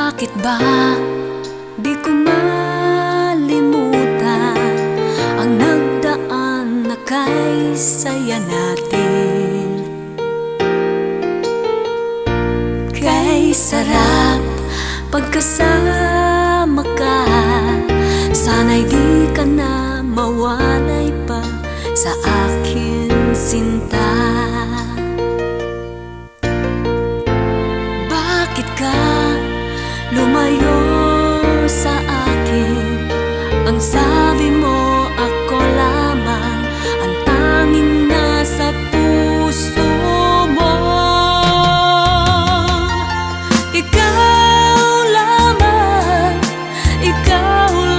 Bakit ba di ko malimutan ang nagdaan na kay saya natin? Kay sarap pagkasama ka, sana'y di ka na mawalay pa sa akin, sinta. Bakit ka lumayo sa akin? Ang sabi mo ako lamang ang tanging nasa puso mo. Ikaw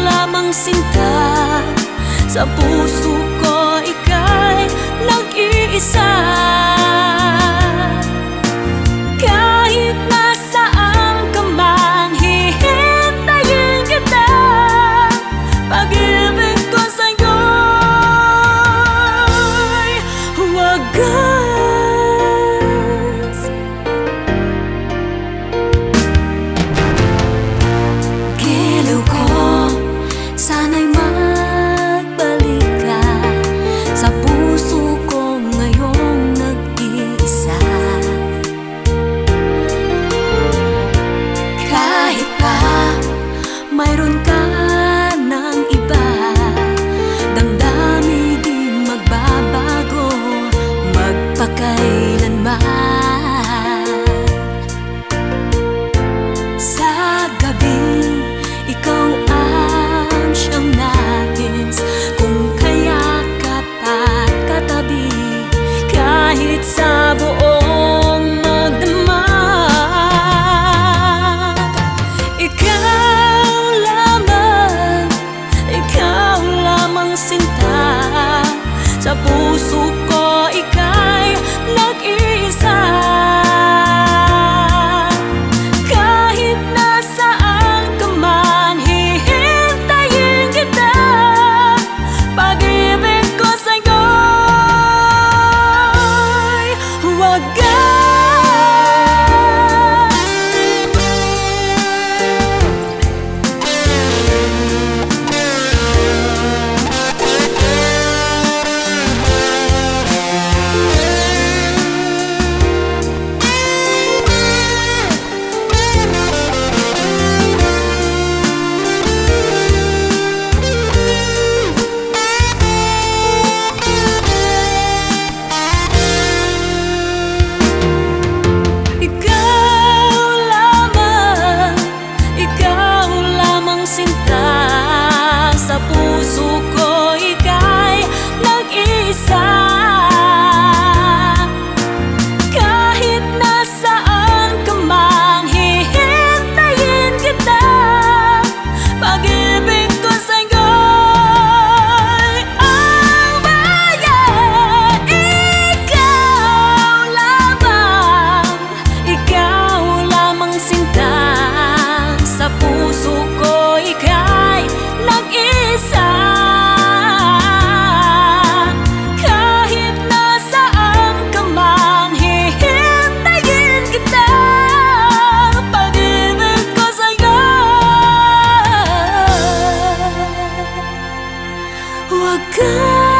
lamang sinta, sa puso ko ika'y nag-iisa. Kahit nasaan ka man, hihintayin kita. Pag-ibig ko sa'yo'y wagas. Giliw ko, sana'y magbalik ka sa puso ko ngayong nag-iisa. Kahit pa mayroon ka ng iba, damdamin di magbabago magpakailanman. Sa gabi, ikaw ang siyang nais kung kayakap at katabi, kahit sa buong magdamag. Ikaw lamang sinta, sa puso ko ika'y nag-iisa. Kahit nasaan ka man, hihintayin kita. Pag-ibig ko sa'yo'y wagas. Sa puso ko ika'y nag-iisa. Kahit nasaan ka man, hihintayin kita. Pag-ibig ko sa'yo'y ang bayan. Ikaw lamang sinta, sa puso ko ika'y nag-iisa. Kahit nasaan ka man, hihintayin kita. Pag-ibig ko sa'yo'y wagas.